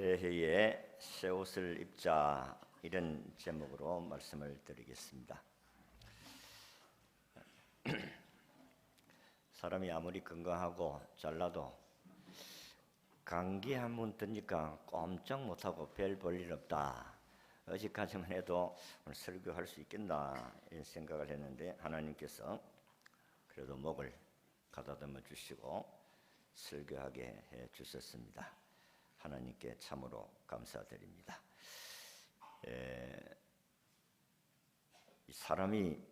새해에 새 옷을 입자, 이런 제목으로 말씀을 드리겠습니다. 사람이 아무리 건강하고 잘나도 감기 한 번 드니까 꼼짝 못하고 별 볼 일 없다. 어제까지만 해도 오늘 설교할 수 있겠나 이런 생각을 했는데 하나님께서 그래도 목을 가다듬어 주시고 설교하게 해 주셨습니다. 하나님께 참으로 감사드립니다. 이 사람이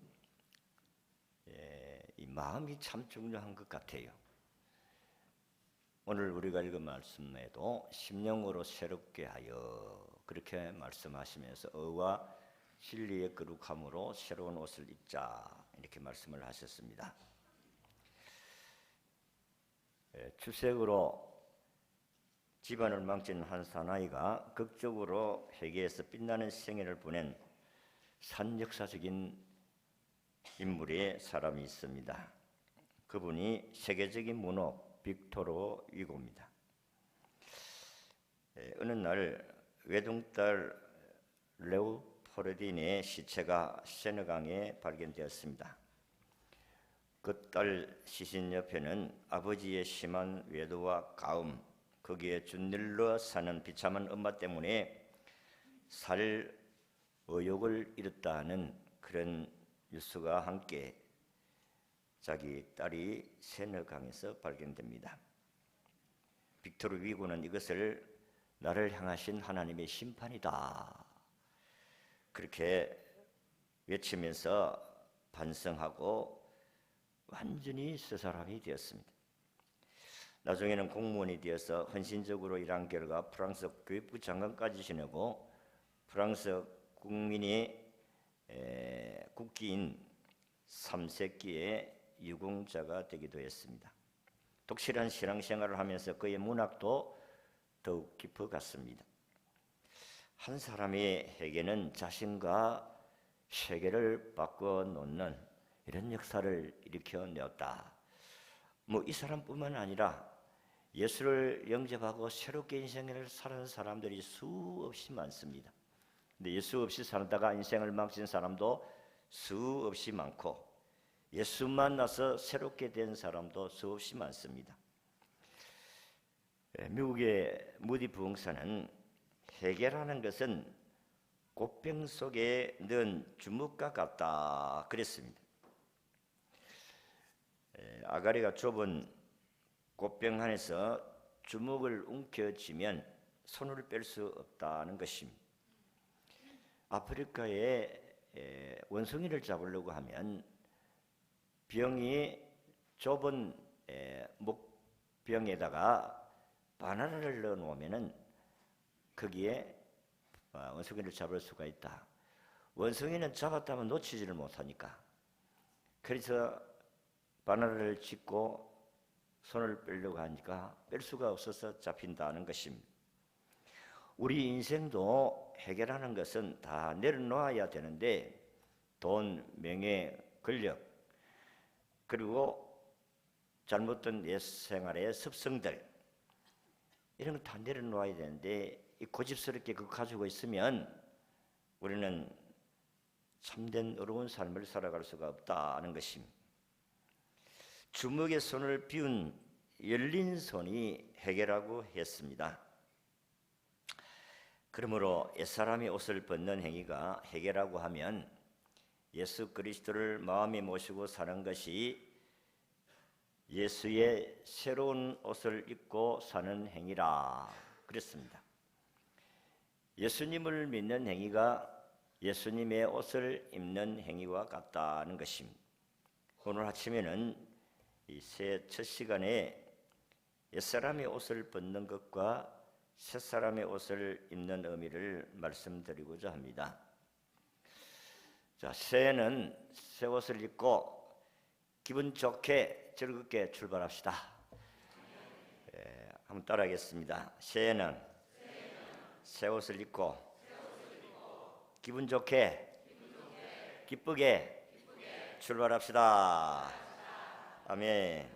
이 마음이 참 중요한 것 같아요. 오늘 우리가 읽은 말씀에도 심령으로 새롭게 하여 그렇게 말씀하시면서 의와 진리의 거룩함으로 새로운 옷을 입자 이렇게 말씀을 하셨습니다. 출생으로 집안을 망친 한 사나이가 극적으로 회개에서 빛나는 생애를 보낸 산역사적인 인물의 사람이 있습니다. 그분이 세계적인 문호 빅토르 위고입니다. 어느 날 외동딸 레오포르딘의 시체가 세느강에 발견되었습니다. 그 딸 시신 옆에는 아버지의 심한 외도와 가움, 거기에 준일러 사는 비참한 엄마 때문에 살 의욕을 잃었다는 그런 뉴스가 함께 자기 딸이 세느강에서 발견됩니다. 빅토르 위고는 이것을 나를 향하신 하나님의 심판이다 그렇게 외치면서 반성하고 완전히 새 사람이 되었습니다. 나중에는 공무원이 되어서 헌신적으로 일한 결과 프랑스 교육부 장관까지 지내고 프랑스 국민의 국기인 3세기의 유공자가 되기도 했습니다. 독실한 신앙생활을 하면서 그의 문학도 더욱 깊어갔습니다. 한 사람의 회개는 자신과 세계를 바꿔놓는 이런 역사를 일으켜내었다. 이 사람뿐만 아니라 예수를 영접하고 새롭게 인생을 사는 사람들이 수없이 많습니다. 근데 예수 없이 살다가 인생을 망친 사람도 수없이 많고 예수 만나서 새롭게 된 사람도 수없이 많습니다. 미국의 무디 부흥사는 회개라는 것은 꽃병 속에 넣은 주먹과 같다 그랬습니다. 아가리가 좁은 꽃병 안에서 주먹을 움켜쥐면 손을 뺄 수 없다는 것입니다. 아프리카에 원숭이를 잡으려고 하면 병이 좁은 목병에다가 바나나를 넣어 놓으면 거기에 원숭이를 잡을 수가 있다. 원숭이는 잡았다면 놓치지를 못하니까. 그래서 바나나를 짚고 손을 빼려고 하니까 뺄 수가 없어서 잡힌다는 것입니다. 우리 인생도 해결하는 것은 다 내려놓아야 되는데 돈, 명예, 권력 그리고 잘못된 옛 생활의 습성들 이런 거 다 내려놓아야 되는데 고집스럽게 그거 가지고 있으면 우리는 참된 어려운 삶을 살아갈 수가 없다는 것입니다. 주먹에 손을 비운 열린 손이 해결하고 했습니다. 그러므로 옛사람의 옷을 벗는 행위가 해결하고 하면 예수 그리스도를 마음에 모시고 사는 것이 예수의 새로운 옷을 입고 사는 행위라 그랬습니다. 예수님을 믿는 행위가 예수님의 옷을 입는 행위와 같다는 것입니다. 오늘 아침에는 이 새 첫 시간에 옛사람의 옷을 벗는 것과 새사람의 옷을 입는 의미를 말씀드리고자 합니다. 자, 새해는 새 옷을 입고 기분 좋게 즐겁게 출발합시다. 한번 따라하겠습니다. 새해는 새 옷을 입고 기분 좋게 기쁘게 출발합시다. 아멘.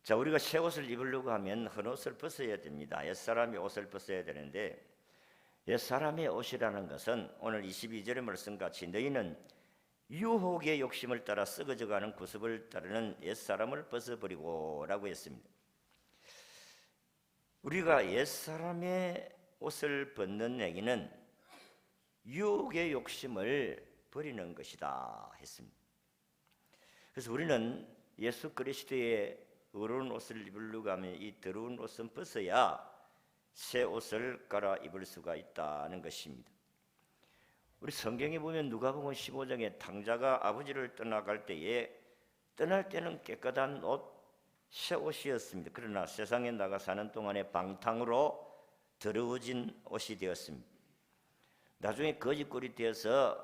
자, 우리가 새 옷을 입으려고 하면 헌옷을 벗어야 됩니다. 옛사람의 옷을 벗어야 되는데, 옛사람의 옷이라는 것은 오늘 22절의 말씀같이 너희는 유혹의 욕심을 따라 썩어져가는 구습을 따르는 옛사람을 벗어버리고 라고 했습니다. 우리가 옛사람의 옷을 벗는 얘기는 유혹의 욕심을 버리는 것이다 했습니다. 그래서 우리는 예수 그리스도의 의로운 옷을 입으려고 하면 이 더러운 옷은 벗어야 새 옷을 갈아입을 수가 있다는 것입니다. 우리 성경에 보면 누가복음 15장에 탕자가 아버지를 떠나갈 때에 떠날 때는 깨끗한 옷, 새 옷이었습니다. 그러나 세상에 나가 사는 동안에 방탕으로 더러워진 옷이 되었습니다. 나중에 거짓골이 되어서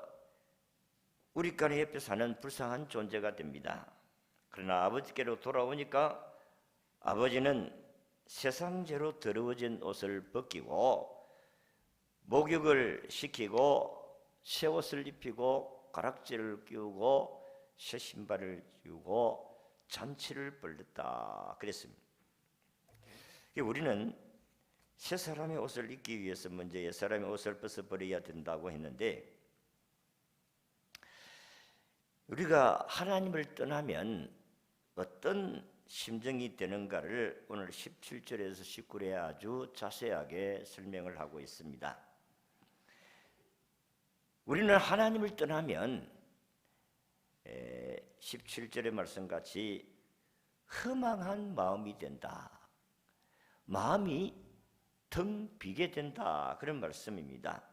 우리 간의 옆에 사는 불쌍한 존재가 됩니다. 그러나 아버지께로 돌아오니까 아버지는 세상죄로 더러워진 옷을 벗기고 목욕을 시키고 새 옷을 입히고 가락지를 끼우고 새 신발을 끼우고 잔치를 벌였다 그랬습니다. 우리는 새 사람의 옷을 입기 위해서 먼저 옛 사람의 옷을 벗어버려야 된다고 했는데, 우리가 하나님을 떠나면 어떤 심정이 되는가를 오늘 17절에서 19절에 아주 자세하게 설명을 하고 있습니다. 우리는 하나님을 떠나면 17절의 말씀같이 허망한 마음이 된다. 마음이 텅 비게 된다. 그런 말씀입니다.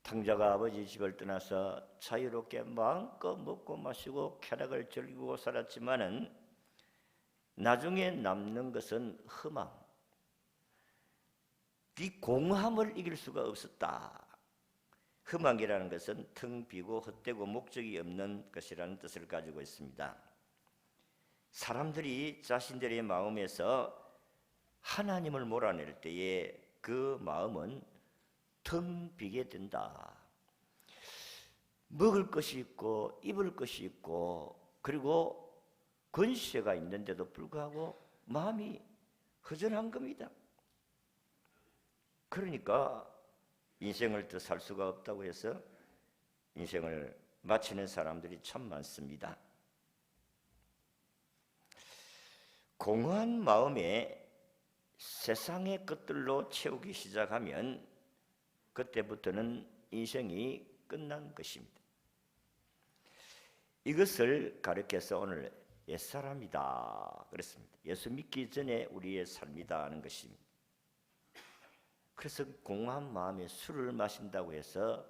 탕자가 아버지 집을 떠나서 자유롭게 마음껏 먹고 마시고 쾌락을 즐기고 살았지만은 나중에 남는 것은 허망. 이 공허함을 이길 수가 없었다. 허망이라는 것은 텅 비고 헛되고 목적이 없는 것이라는 뜻을 가지고 있습니다. 사람들이 자신들의 마음에서 하나님을 몰아낼 때에 그 마음은 텅 비게 된다. 먹을 것이 있고 입을 것이 있고 그리고 권세가 있는데도 불구하고 마음이 허전한 겁니다. 그러니까 인생을 더 살 수가 없다고 해서 인생을 마치는 사람들이 참 많습니다. 공허한 마음에 세상의 것들로 채우기 시작하면 그때부터는 인생이 끝난 것입니다. 이것을 가르쳐서 오늘 옛사람이다 그랬습니다. 예수 믿기 전에 우리의 삶이다 하는 것입니다. 그래서 공허한 마음에 술을 마신다고 해서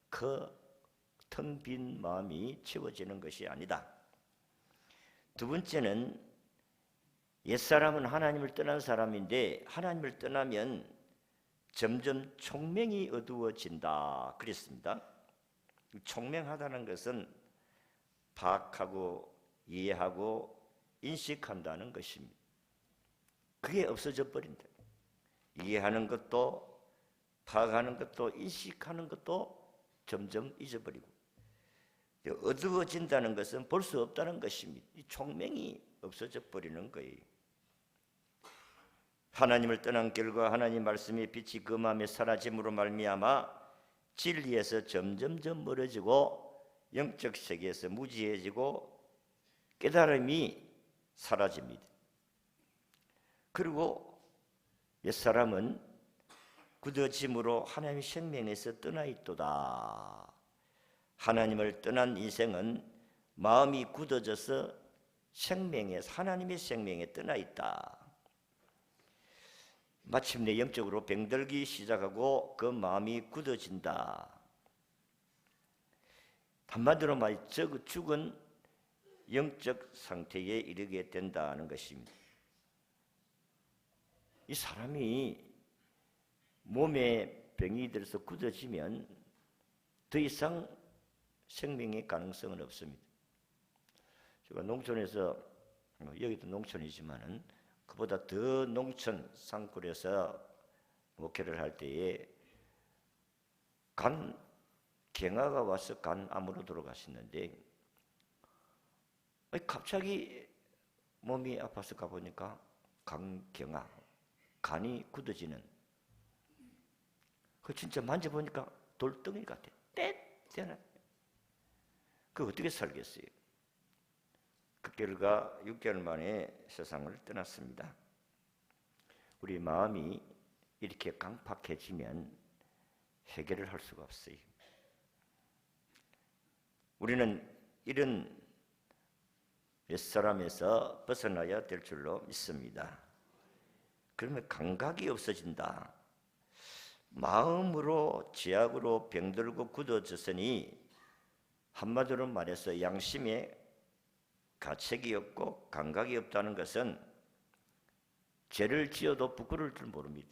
그 텅 빈 마음이 채워지는 것이 아니다. 두 번째는 옛사람은 하나님을 떠난 사람인데 하나님을 떠나면 점점 총명이 어두워진다 그랬습니다. 총명하다는 것은 파악하고 이해하고 인식한다는 것입니다. 그게 없어져 버린다. 이해하는 것도 파악하는 것도 인식하는 것도 점점 잊어버리고 어두워진다는 것은 볼 수 없다는 것입니다. 이 총명이 없어져 버리는 거예요. 하나님을 떠난 결과 하나님 말씀의 빛이 그 마음에 사라짐으로 말미암아 진리에서 점점점 멀어지고 영적 세계에서 무지해지고 깨달음이 사라집니다. 그리고 옛사람은 굳어짐으로 하나님의 생명에서 떠나 있도다. 하나님을 떠난 인생은 마음이 굳어져서 하나님의 생명에 떠나 있다. 마침내 영적으로 병들기 시작하고 그 마음이 굳어진다. 한마디로 말해 죽은 영적 상태에 이르게 된다는 것입니다. 이 사람이 몸에 병이 들어서 굳어지면 더 이상 생명의 가능성은 없습니다. 제가 농촌에서, 여기도 농촌이지만은 그보다 더 농촌 산골에서 목회를 할 때에 경화가 와서 간암으로 돌아가셨는데 갑자기 몸이 아파서 가보니까 간경화, 간이 굳어지는, 그 진짜 만져보니까 돌덩이 같아. 떼떼나. 그 어떻게 살겠어요? 그 결과 6개월 만에 세상을 떠났습니다. 우리 마음이 이렇게 강팍해지면 해결을 할 수가 없어요. 우리는 이런 옛사람에서 벗어나야 될 줄로 믿습니다. 그러면 감각이 없어진다. 마음으로 죄악으로 병들고 굳어졌으니 한마디로 말해서 양심에 가책이 없고 감각이 없다는 것은 죄를 지어도 부끄러울 줄 모릅니다.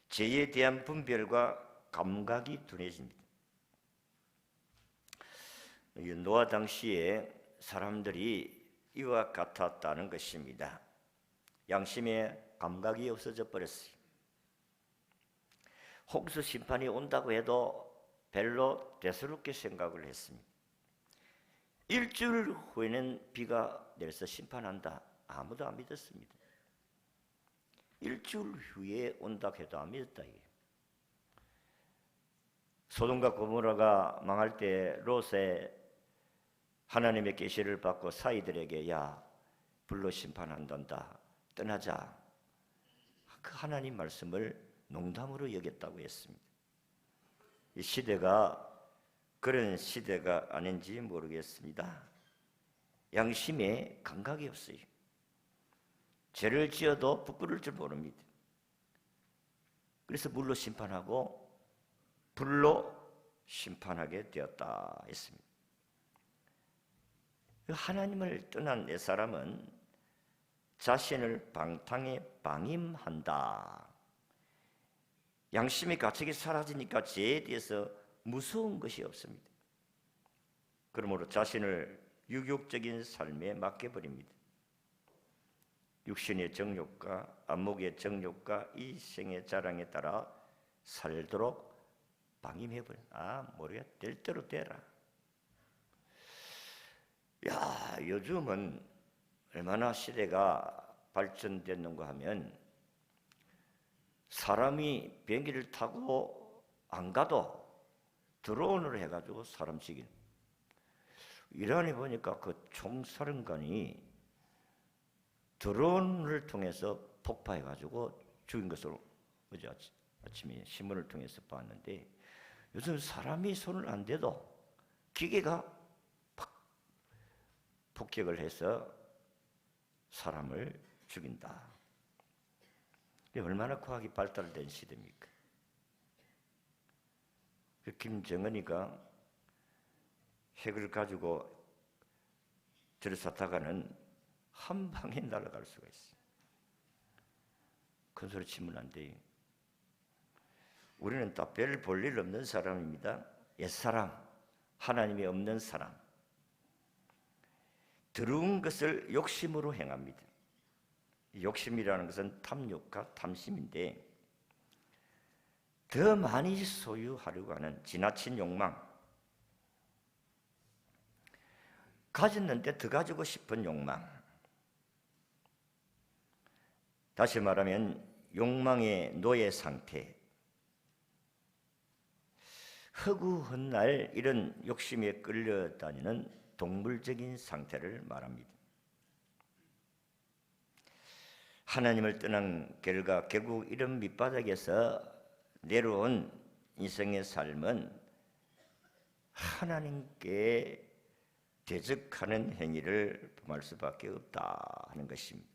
죄에 대한 분별과 감각이 둔해집니다. 노아 당시에 사람들이 이와 같았다는 것입니다. 양심에 감각이 없어져 버렸어요. 홍수 심판이 온다고 해도 별로 대수롭게 생각을 했습니다. 일주일 후에는 비가 내려서 심판한다. 아무도 안 믿었습니다. 일주일 후에 온다고 해도 안 믿었다. 소돔과 고모라가 망할 때 롯의 하나님의 계시를 받고 사이들에게 야 불로 심판한단다. 떠나자. 그 하나님 말씀을 농담으로 여겼다고 했습니다. 이 시대가 그런 시대가 아닌지 모르겠습니다. 양심에 감각이 없어요. 죄를 지어도 부끄러울 줄 모릅니다. 그래서 물로 심판하고 불로 심판하게 되었다 했습니다. 하나님을 떠난 옛사람은 자신을 방탕에 방임한다. 양심의 가책이 사라지니까 죄에 대해서 무서운 것이 없습니다. 그러므로 자신을 유욕적인 삶에 맡겨버립니다. 육신의 정욕과 안목의 정욕과 이생의 자랑에 따라 살도록 방임해버려. 모르겠다. 될 대로 되라. 요즘은 얼마나 시대가 발전됐는가 하면 사람이 비행기를 타고 안 가도 드론으로 해가지고 사람 죽이는. 이란에 보니까 그 총사령관이 드론을 통해서 폭파해가지고 죽인 것으로 어제 아침에 신문을 통해서 봤는데, 요즘 사람이 손을 안 대도 기계가 폭격을 해서 사람을 죽인다. 이게 얼마나 과학이 발달된 시대입니까? 김정은이가 핵을 가지고 들이받다가는 한 방에 날아갈 수가 있어요. 큰 소리 치면 안 돼요. 우리는 다 별 볼 일 없는 사람입니다. 옛사람, 하나님이 없는 사람. 더러운 것을 욕심으로 행합니다. 욕심이라는 것은 탐욕과 탐심인데, 더 많이 소유하려고 하는 지나친 욕망, 가졌는데 더 가지고 싶은 욕망, 다시 말하면 욕망의 노예 상태, 허구한 날 이런 욕심에 끌려다니는 동물적인 상태를 말합니다. 하나님을 떠난 결과 결국 이런 밑바닥에서 내려온 인생의 삶은 하나님께 대적하는 행위를 범할 수밖에 없다 하는 것입니다.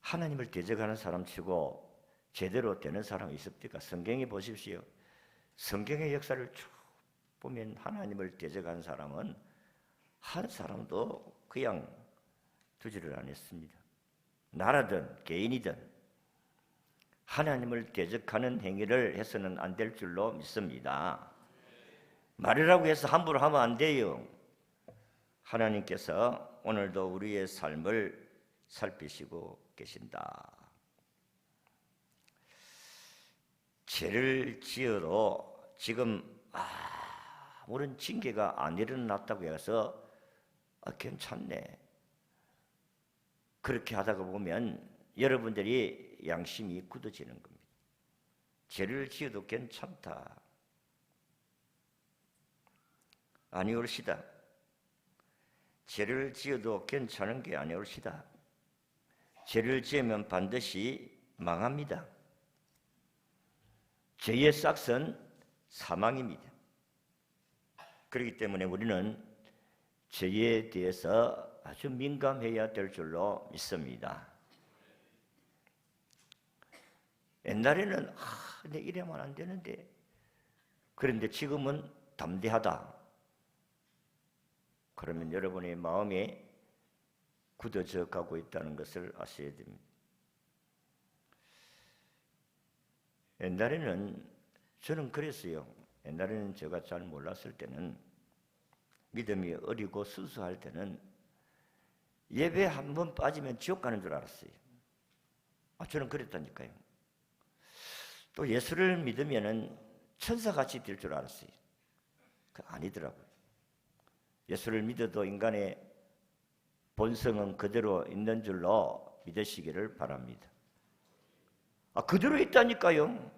하나님을 대적하는 사람치고 제대로 되는 사람이 있습니까? 성경에 보십시오. 성경의 역사를 쭉 보면 하나님을 대적한 사람은 한 사람도 그냥 두지를 않았습니다. 나라든 개인이든 하나님을 대적하는 행위를 해서는 안 될 줄로 믿습니다. 말이라고 해서 함부로 하면 안 돼요. 하나님께서 오늘도 우리의 삶을 살피시고 계신다. 죄를 지어도 지금 아무런 징계가 안 일어났다고 해서 괜찮네. 그렇게 하다가 보면 여러분들이 양심이 굳어지는 겁니다. 죄를 지어도 괜찮다. 아니올시다. 죄를 지어도 괜찮은 게 아니올시다. 죄를 지으면 반드시 망합니다. 죄의 싹은 사망입니다. 그렇기 때문에 우리는 죄에 대해서 아주 민감해야 될 줄로 믿습니다. 옛날에는 근데 이래만 안 되는데, 그런데 지금은 담대하다. 그러면 여러분의 마음이 굳어져 가고 있다는 것을 아셔야 됩니다. 옛날에는 저는 그랬어요. 옛날에는 제가 잘 몰랐을 때는, 믿음이 어리고 수수할 때는 예배 한 번 빠지면 지옥 가는 줄 알았어요. 저는 그랬다니까요. 또 예수를 믿으면은 천사같이 될 줄 알았어요. 아니더라고요. 예수를 믿어도 인간의 본성은 그대로 있는 줄로 믿으시기를 바랍니다. 그대로 있다니까요.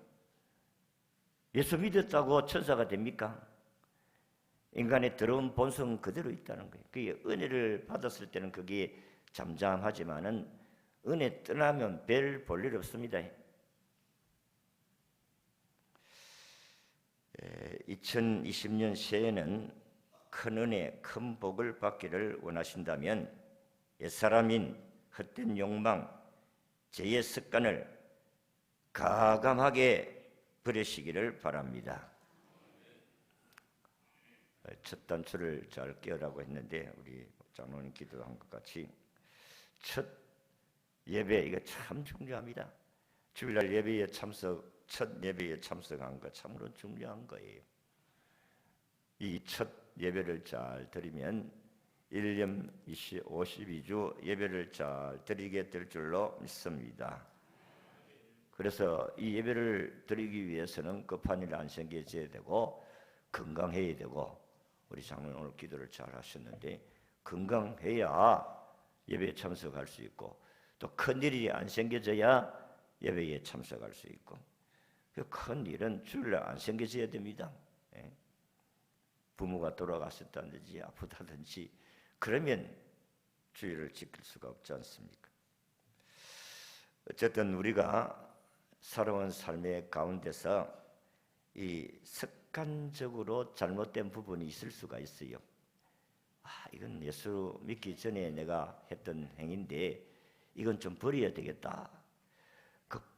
예수 믿었다고 천사가 됩니까? 인간의 더러운 본성은 그대로 있다는 거예요. 그게 은혜를 받았을 때는 그게 잠잠하지만은 은혜 떠나면 별 볼 일 없습니다. 2020년 새해는 큰 은혜, 큰 복을 받기를 원하신다면 옛사람인 헛된 욕망, 죄의 습관을 가감하게 버리시기를 바랍니다. 첫 단추를 잘 끼우라고 했는데 우리 장로님 기도한 것 같이 첫 예배, 이거 참 중요합니다. 주일날 예배에 첫 예배에 참석한 거 참으로 중요한 거예요. 이 첫 예배를 잘 드리면 1년 52주 예배를 잘 드리게 될 줄로 믿습니다. 그래서 이 예배를 드리기 위해서는 급한 일 안 생겨져야 되고 건강해야 되고, 우리 장로님 오늘 기도를 잘 하셨는데 건강해야 예배에 참석할 수 있고, 또 큰일이 안 생겨져야 예배에 참석할 수 있고, 그 큰일은 주일날 안 생겨져야 됩니다. 부모가 돌아가셨다든지 아프다든지 그러면 주일을 지킬 수가 없지 않습니까? 어쨌든 우리가 살아온 삶의 가운데서 이 습관적으로 잘못된 부분이 있을 수가 있어요. 이건 예수 믿기 전에 내가 했던 행위인데 이건 좀 버려야 되겠다.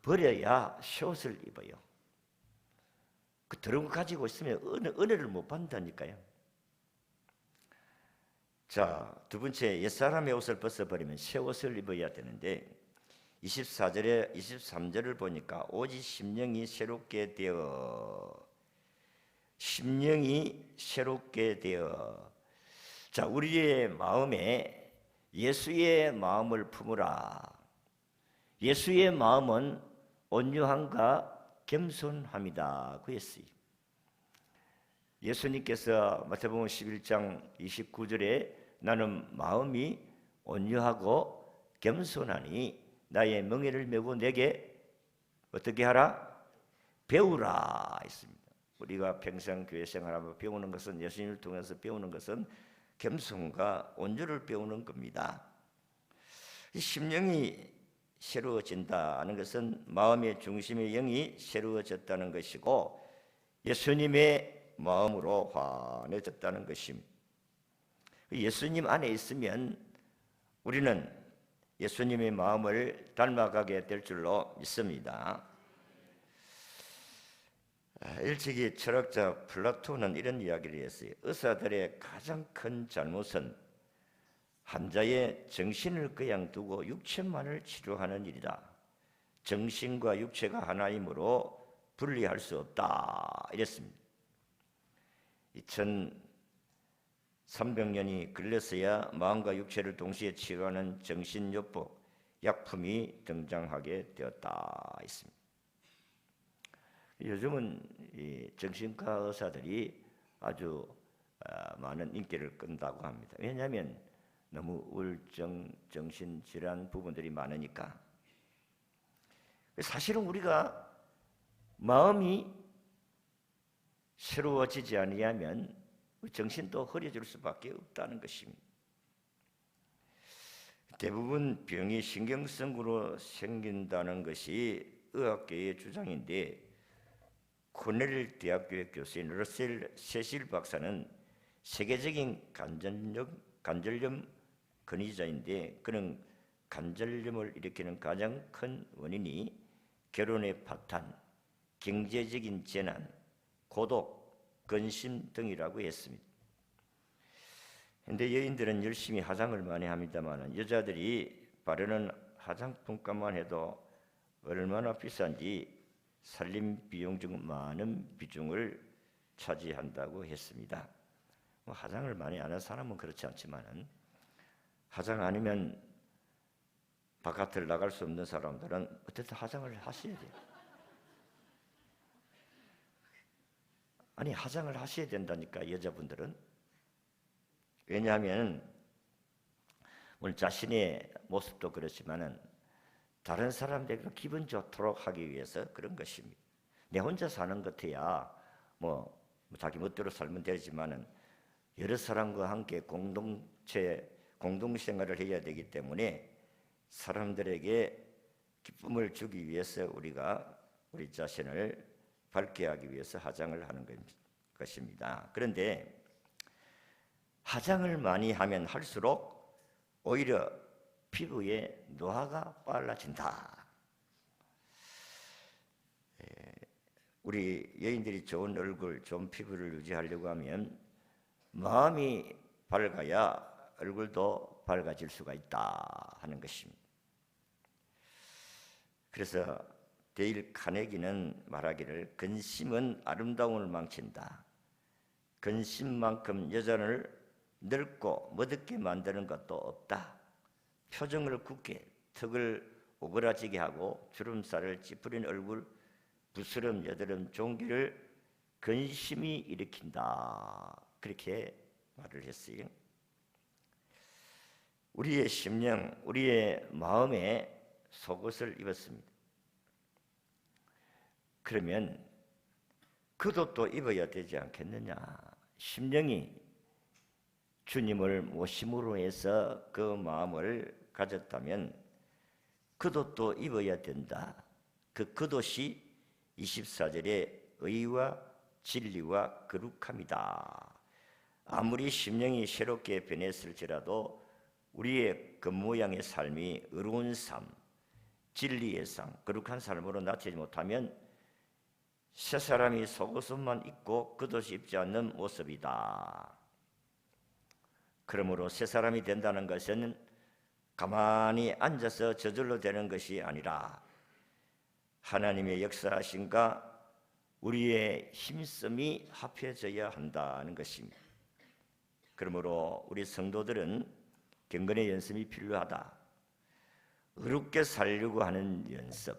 버려야 숏을 입어요. 그 더러운 거 가지고 있으면 은혜를 못 받는다니까요. 자, 두 번째, 옛사람의 옷을 벗어버리면 새 옷을 입어야 되는데 24절에 23절을 보니까 오직 심령이 새롭게 되어 자, 우리의 마음에 예수의 마음을 품으라. 예수의 마음은 온유함과 겸손함이다 그랬어요. 예수님께서 마태복음 11장 29절에 나는 마음이 온유하고 겸손하니 나의 멍에를 메고 내게 어떻게 하라? 배우라 했습니다. 우리가 평생 교회 생활하며 배우는 것은, 예수님을 통해서 배우는 것은 겸손과 온유를 배우는 겁니다. 심령이 새로워진다는 것은 마음의 중심의 영이 새로워졌다는 것이고 예수님의 마음으로 환해졌다는 것입니다. 예수님 안에 있으면 우리는 예수님의 마음을 닮아가게 될 줄로 믿습니다. 일찍이 철학자 플라톤은 이런 이야기를 했어요. 의사들의 가장 큰 잘못은 환자의 정신을 그냥 두고 육체만을 치료하는 일이다. 정신과 육체가 하나이므로 분리할 수 없다 이랬습니다. 2300년이 걸렸어야 마음과 육체를 동시에 치료하는 정신요법 약품이 등장하게 되었다 했습니다. 요즘은 이 정신과 의사들이 아주 많은 인기를 끈다고 합니다. 왜냐하면 너무 우울증, 정신질환 부분들이 많으니까. 사실은 우리가 마음이 새로워지지 아니하면 정신도 흐려질 수밖에 없다는 것입니다. 대부분 병이 신경성으로 생긴다는 것이 의학계의 주장인데, 코넬 대학교의 교수인 러셀 세실 박사는 세계적인 관절염 권위자인데, 그는 관절염을 일으키는 가장 큰 원인이 결혼의 파탄, 경제적인 재난, 고독, 근심 등이라고 했습니다. 그런데 여인들은 열심히 화장을 많이 합니다만 여자들이 바르는 화장품값만 해도 얼마나 비싼지 살림 비용 중 많은 비중을 차지한다고 했습니다. 화장을 많이 안 하는 사람은 그렇지 않지만 화장 아니면 바깥을 나갈 수 없는 사람들은 어쨌든 화장을 하셔야 돼요. 아니, 화장을 하셔야 된다니까, 여자분들은. 왜냐하면 오늘 자신의 모습도 그렇지만은 다른 사람들에게 기분 좋도록 하기 위해서 그런 것입니다. 내 혼자 사는 것 같아야 뭐 자기 멋대로 살면 되지만은 여러 사람과 함께 공동생활을 해야 되기 때문에 사람들에게 기쁨을 주기 위해서 우리가 우리 자신을 밝게 하기 위해서 화장을 하는 것입니다. 그런데 화장을 많이 하면 할수록 오히려 피부의 노화가 빨라진다. 우리 여인들이 좋은 얼굴, 좋은 피부를 유지하려고 하면 마음이 밝아야 얼굴도 밝아질 수가 있다 하는 것입니다. 그래서 데일 카네기는 말하기를 근심은 아름다움을 망친다. 근심만큼 여자를 늙고 멋있게 만드는 것도 없다. 표정을 굳게, 턱을 오그라지게 하고 주름살을 찌푸린 얼굴, 부스럼 여드름 종기를 근심이 일으킨다. 그렇게 말을 했어요. 우리의 심령, 우리의 마음에 속옷을 입었습니다. 그러면 겉옷도 입어야 되지 않겠느냐. 심령이 주님을 모심으로 해서 그 마음을 가졌다면 겉옷도 입어야 된다. 그 겉옷이 24절에 의와 진리와 거룩함이다. 아무리 심령이 새롭게 변했을지라도 우리의 겉모양의 삶이 의로운 삶, 진리의 삶, 거룩한 삶으로 나타나지 못하면 새 사람이 속옷만 입고 겉옷이 입지 않는 모습이다. 그러므로 새 사람이 된다는 것은 가만히 앉아서 저절로 되는 것이 아니라 하나님의 역사하심과 우리의 힘씀이 합해져야 한다는 것입니다. 그러므로 우리 성도들은 경건의 연습이 필요하다. 의롭게 살려고 하는 연습,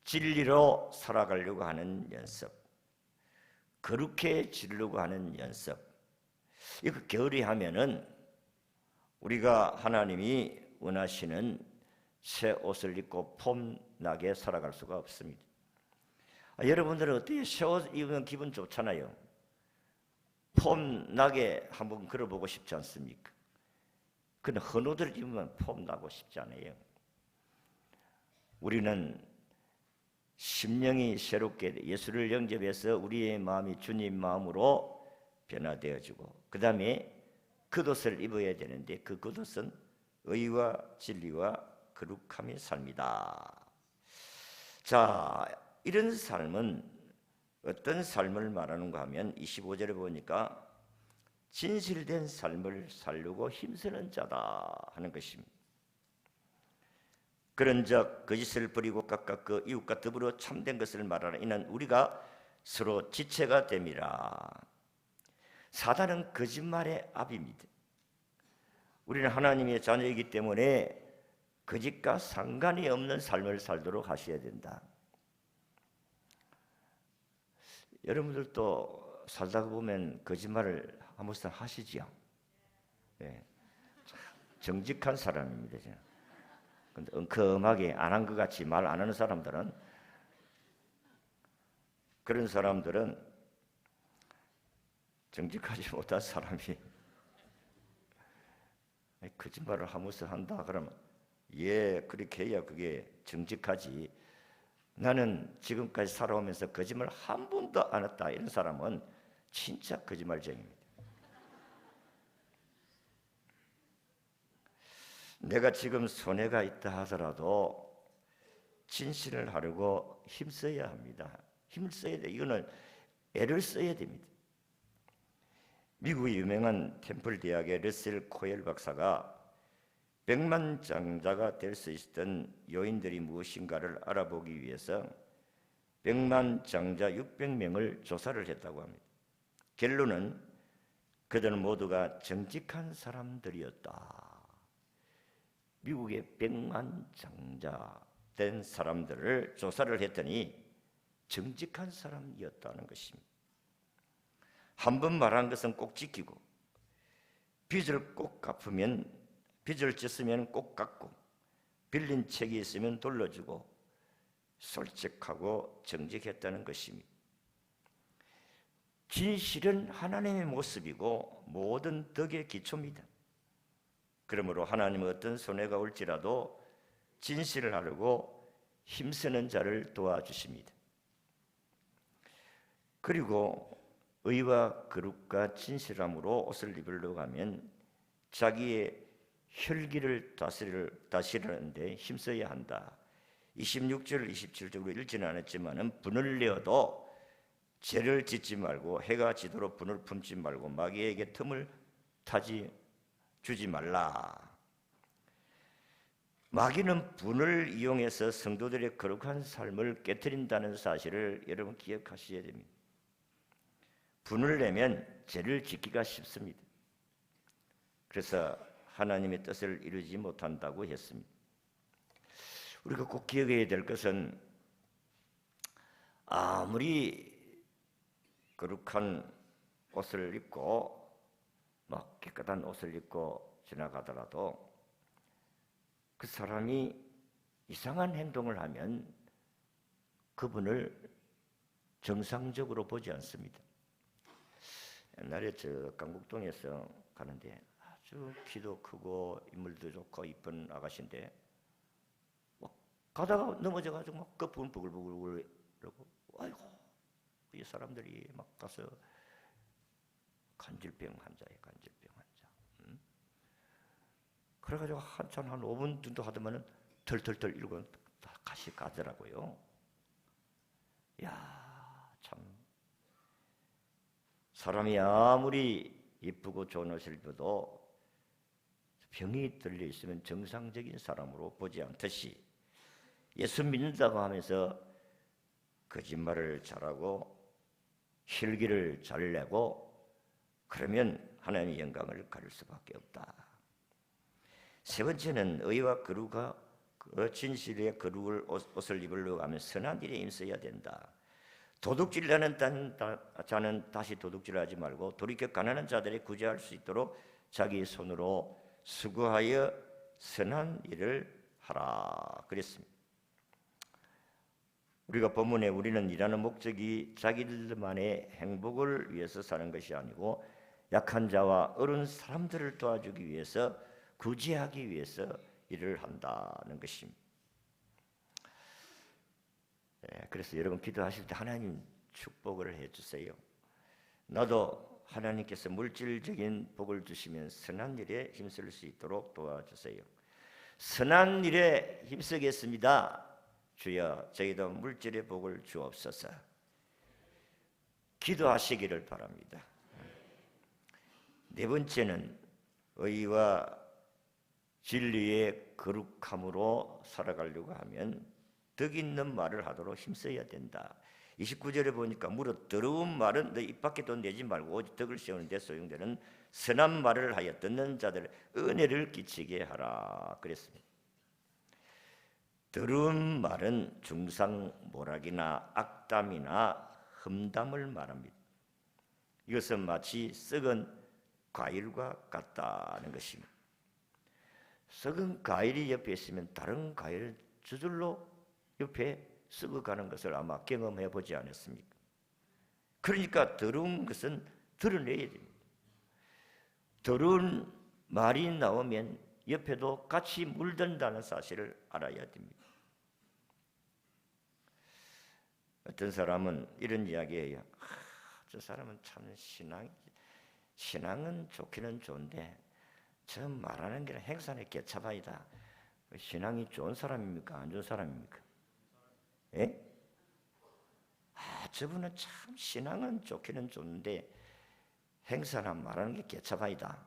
진리로 살아가려고 하는 연습, 거룩해지려고 하는 연습. 이거 게으리 하면은 우리가 하나님이 원하시는 새 옷을 입고 폼나게 살아갈 수가 없습니다. 여러분들은 어떻게 새 옷 입으면 기분 좋잖아요. 폼나게 한번 걸어보고 싶지 않습니까? 근데 헌 옷을 입으면 폼나고 싶지 않아요. 우리는 심령이 새롭게 예수를 영접해서 우리의 마음이 주님 마음으로 변화되어지고 그 다음에 겉옷을 입어야 되는데 그 겉옷은 의와 진리와 거룩함의 삶이다. 자, 이런 삶은 어떤 삶을 말하는가 하면 25절에 보니까 진실된 삶을 살려고 힘쓰는 자다 하는 것입니다. 그런즉 거짓을 버리고 각각 그 이웃과 더불어 참된 것을 말하라. 이는 우리가 서로 지체가 됨이라. 사단은 거짓말의 압입니다. 우리는 하나님의 자녀이기 때문에 거짓과 상관이 없는 삶을 살도록 하셔야 된다. 여러분들도 살다가 보면 거짓말을 한 번씩 하시지요. 네. 정직한 사람입니다. 근데 엉큼하게 안 한 것 같이 말 안 하는 사람들은, 그런 사람들은 정직하지 못한 사람이 거짓말을 하면서 한다 그러면 예, 그렇게 해야 그게 정직하지. 나는 지금까지 살아오면서 거짓말 한 번도 안 했다 이런 사람은 진짜 거짓말쟁이입니다. 내가 지금 손해가 있다 하더라도 진실을 하려고 힘써야 합니다. 힘을 써야 돼. 이거는 애를 써야 됩니다. 미국의 유명한 템플 대학의 러셀 코엘 박사가 백만장자가 될 수 있었던 요인들이 무엇인가를 알아보기 위해서 백만장자 600명을 조사를 했다고 합니다. 결론은 그들은 모두가 정직한 사람들이었다. 미국의 백만장자 된 사람들을 조사를 했더니 정직한 사람이었다는 것입니다. 한 번 말한 것은 꼭 지키고, 빚을 꼭 갚으면, 빚을 졌으면 꼭 갚고, 빌린 책이 있으면 돌려주고, 솔직하고 정직했다는 것입니다. 진실은 하나님의 모습이고 모든 덕의 기초입니다. 그러므로 하나님은 어떤 손해가 올지라도 진실을 하려고 힘쓰는 자를 도와주십니다. 그리고 의와 거룩과 진실함으로 옷을 입으려고 하면 자기의 혈기를 다스리는데 힘써야 한다. 26절, 27절로 읽지는 않았지만 분을 내어도 죄를 짓지 말고 해가 지도록 분을 품지 말고 마귀에게 틈을 주지 말라. 마귀는 분을 이용해서 성도들의 거룩한 삶을 깨트린다는 사실을 여러분 기억하셔야 됩니다. 분을 내면 죄를 짓기가 쉽습니다. 그래서 하나님의 뜻을 이루지 못한다고 했습니다. 우리가 꼭 기억해야 될 것은 아무리 거룩한 옷을 입고 깨끗한 옷을 입고 지나가더라도 그 사람이 이상한 행동을 하면 그분을 정상적으로 보지 않습니다. 옛날에 저 강북동에서 가는데 아주 키도 크고 인물도 좋고 이쁜 아가씨인데 가다가 넘어져가지고 막 거품 부글부글 그러고 아이고 이 사람들이 막 가서 간질병 환자에 간질병 환자. 그래가지고 한참 한 5분 정도 하더만은 털털털 이러고 다시 가더라고요. 야, 참 사람이 아무리 예쁘고 좋은 옷을 입어도 병이 들려 있으면 정상적인 사람으로 보지 않듯이 예수 믿는다고 하면서 거짓말을 잘하고 혈기를 잘 내고 그러면 하나님의 영광을 가릴 수밖에 없다. 세 번째는 의와 거룩과 진실의 거룩을 옷을 입으려고 하면 선한 일에 힘써야 된다. 도둑질하는 자는 다시 도둑질하지 말고 돌이켜 가난한 자들이 구제할 수 있도록 자기 손으로 수고하여 선한 일을 하라 그랬습니다. 우리가 본문에 우리는 일하는 목적이 자기들만의 행복을 위해서 사는 것이 아니고 약한 자와 어려운 사람들을 도와주기 위해서 구제하기 위해서 일을 한다는 것입니다. 그래서 여러분 기도하실 때 하나님 축복을 해주세요. 나도 하나님께서 물질적인 복을 주시면 선한 일에 힘쓸 수 있도록 도와주세요. 선한 일에 힘쓰겠습니다. 주여 저희도 물질의 복을 주옵소서. 기도하시기를 바랍니다. 네 번째는 의와 진리의 거룩함으로 살아가려고 하면 덕 있는 말을 하도록 힘써야 된다. 29절에 보니까 무릇 더러운 말은 너 입 밖에도 내지 말고 오직 덕을 세우는 데 소용되는 선한 말을 하여 듣는 자들 은혜를 끼치게 하라 그랬습니다. 더러운 말은 중상모략이나 악담이나 험담을 말합니다. 이것은 마치 썩은 과일과 같다는 것입니다. 썩은 과일이 옆에 있으면 다른 과일을 저절로 옆에 썩어가는 것을 아마 경험해 보지 않았습니까? 그러니까 더러운 것은 드러내야 됩니다. 더러운 말이 나오면 옆에도 같이 물든다는 사실을 알아야 됩니다. 어떤 사람은 이런 이야기예요. 저 사람은 참 신앙은 좋기는 좋은데 저 말하는 게 행산의 개차반이다. 신앙이 좋은 사람입니까? 안 좋은 사람입니까? 예? 저분은 참 신앙은 좋기는 좋은데 행사나 말하는 게 개차반이다.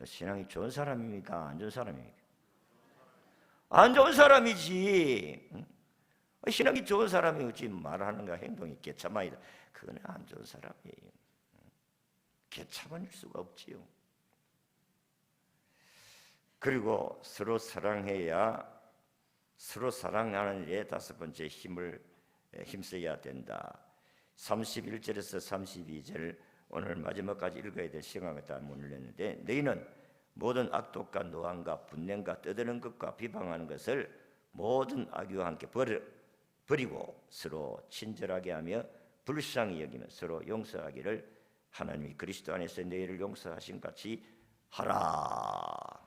신앙이 좋은 사람입니까? 안 좋은 사람입니까? 안 좋은 사람이지. 신앙이 좋은 사람이지 말하는 거 행동이 개차반이다. 그건 안 좋은 사람이에요. 개차반일 수가 없지요. 그리고 서로 사랑해야 서로 사랑하는 데 다섯 번째 힘써야 된다. 31절에서 32절 오늘 마지막까지 읽어야 될 시간이 다 문을 냈는데 너희는 모든 악독과 노함과 분냄과 떠드는 것과 비방하는 것을 모든 악의와 함께 버리고 서로 친절하게 하며 불쌍히 여기며 서로 용서하기를 하나님이 그리스도 안에서 너희를 용서하신 같이 하라.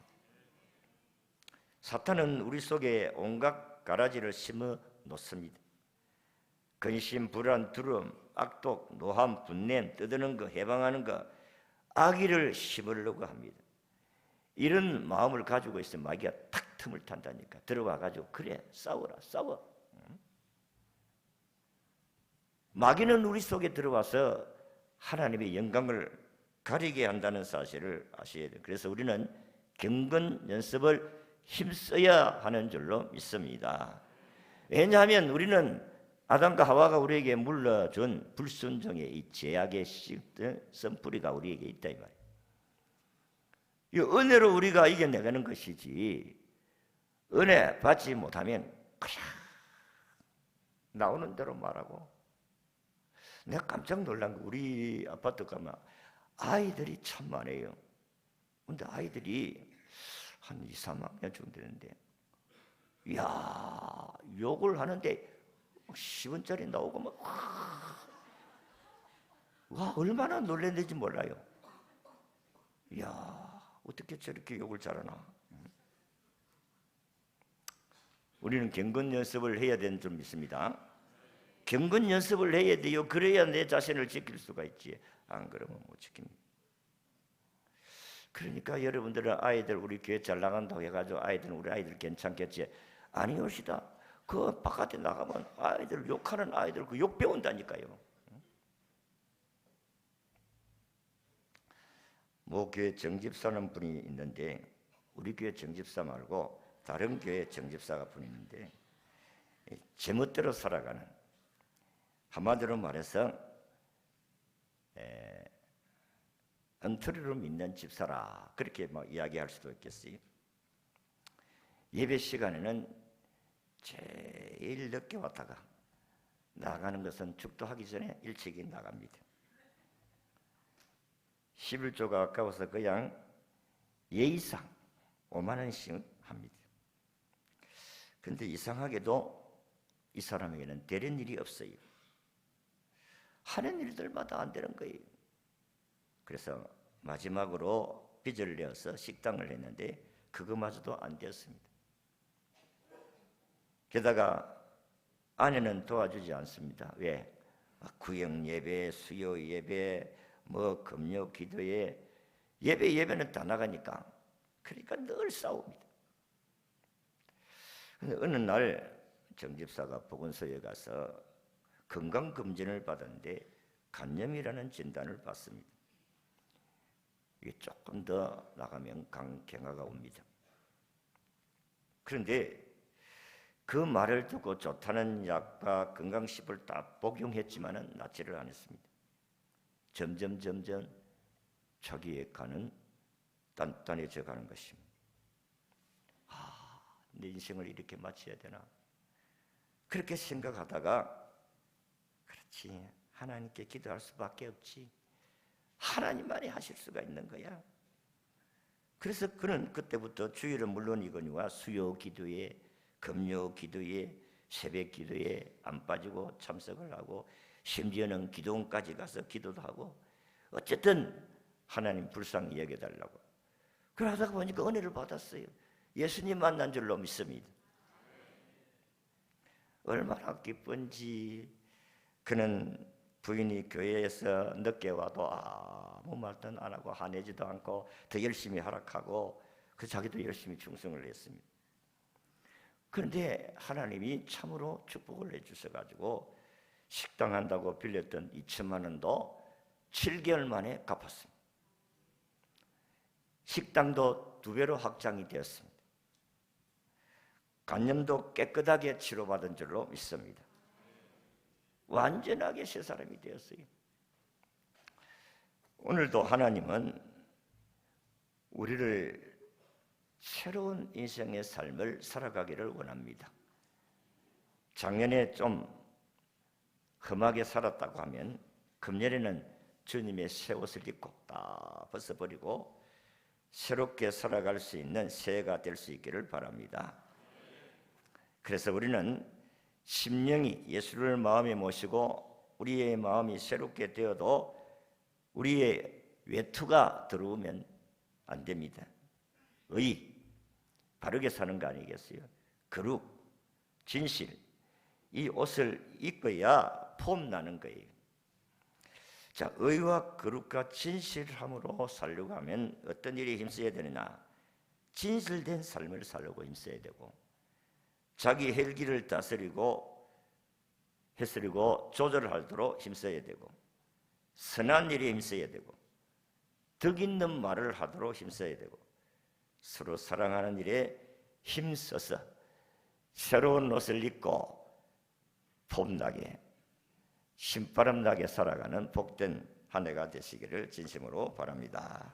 사탄은 우리 속에 온갖 가라지를 심어 놓습니다. 근심, 불안, 두려움, 악독, 노함, 분냄, 떠드는 거, 해방하는 거, 악의를 심으려고 합니다. 이런 마음을 가지고 있으면 마귀가 탁 틈을 탄다니까. 들어와가지고 그래 싸워라 싸워. 마귀는 우리 속에 들어와서 하나님의 영광을 가리게 한다는 사실을 아셔야 돼요. 그래서 우리는 경건 연습을 힘써야 하는 줄로 믿습니다. 왜냐하면 우리는 아담과 하와가 우리에게 물러준 불순종의 이 죄악의 쓴뿌리가 우리에게 있다 이 말이에요. 이 은혜로 우리가 이겨내가는 것이지 은혜 받지 못하면 그냥 나오는 대로 말하고. 내가 깜짝 놀란 거 우리 아파트 가면 아이들이 참 많아요. 근데 아이들이 한 2, 3학년 정도 되는데 이야 욕을 하는데 10원짜리 나오고 막 와 얼마나 놀랐는지 몰라요. 이야 어떻게 저렇게 욕을 잘하나. 우리는 경건 연습을 해야 되는 줄 믿습니다. 경건 연습을 해야 돼요. 그래야 내 자신을 지킬 수가 있지. 안 그러면 못 지킵니다. 그러니까 여러분들은 아이들 우리 교회 잘 나간다고 해가지고 우리 아이들 괜찮겠지. 아니오시다. 그 바깥에 나가면 아이들 욕하는 아이들 그 욕 배운다니까요. 모 교회 정집사는 분이 있는데 우리 교회 정집사 말고 다른 교회 정집사가 분 있는데 제멋대로 살아가는 한마디로 말해서 엉터리로 믿는 집사라 그렇게 이야기할 수도 있겠어요. 예배 시간에는 제일 늦게 왔다가 나가는 것은 축도하기 전에 일찍이 나갑니다. 11조가 아까워서 그냥 예의상 5만 원씩 합니다. 그런데 이상하게도 이 사람에게는 되는 일이 없어요. 하는 일들마다 안 되는 거예요. 그래서 마지막으로 빚을 내어서 식당을 했는데 그거마저도 안 되었습니다. 게다가 아내는 도와주지 않습니다. 왜? 구역 예배, 수요 예배, 금요 기도에 예배는 다 나가니까. 그러니까 늘 싸웁니다. 근데 어느 날 정집사가 보건소에 가서 건강검진을 받았는데 간염이라는 진단을 받습니다. 이게 조금 더 나가면 경화가 옵니다. 그런데 그 말을 듣고 좋다는 약과 건강식을 다 복용했지만은 낫지를 않았습니다. 점점 자기의 간은 단단해져 가는 것입니다. 내 인생을 이렇게 마쳐야 되나? 그렇게 생각하다가 그렇지 하나님께 기도할 수밖에 없지. 하나님만이 하실 수가 있는 거야. 그래서 그는 그때부터 주일은 물론이거니와 수요 기도에, 금요 기도에, 새벽 기도에 안 빠지고 참석을 하고 심지어는 기도원까지 가서 기도도 하고 어쨌든 하나님 불쌍히 여겨달라고 그러다 보니까 은혜를 받았어요. 예수님 만난 줄로 믿습니다. 얼마나 기쁜지. 그는 부인이 교회에서 늦게 와도 아무 말도 안 하고 화내지도 않고 더 열심히 활약하고 그 자기도 열심히 충성을 했습니다. 그런데 하나님이 참으로 축복을 해주셔가지고 식당 한다고 빌렸던 2천만 원도 7개월 만에 갚았습니다. 식당도 2배로 확장이 되었습니다. 간염도 깨끗하게 치료받은 줄로 믿습니다. 완전하게 새 사람이 되었어요. 오늘도 하나님은 우리를 새로운 인생의 삶을 살아가기를 원합니다. 작년에 좀 험하게 살았다고 하면 금년에는 주님의 새 옷을 입고 다 벗어버리고 새롭게 살아갈 수 있는 새해가 될 수 있기를 바랍니다. 그래서 우리는 심령이 예수를 마음에 모시고 우리의 마음이 새롭게 되어도 우리의 외투가 들어오면 안 됩니다. 의, 바르게 사는 거 아니겠어요? 거룩, 진실, 이 옷을 입어야 폼나는 거예요. 자, 의와 거룩과 진실함으로 살려고 하면 어떤 일에 힘써야 되느냐? 진실된 삶을 살려고 힘써야 되고 자기 혈기를 다스리고 조절하도록 힘써야 되고 선한 일에 힘써야 되고 덕 있는 말을 하도록 힘써야 되고 서로 사랑하는 일에 힘써서 새로운 옷을 입고 폼나게 신바람 나게 살아가는 복된 한 해가 되시기를 진심으로 바랍니다.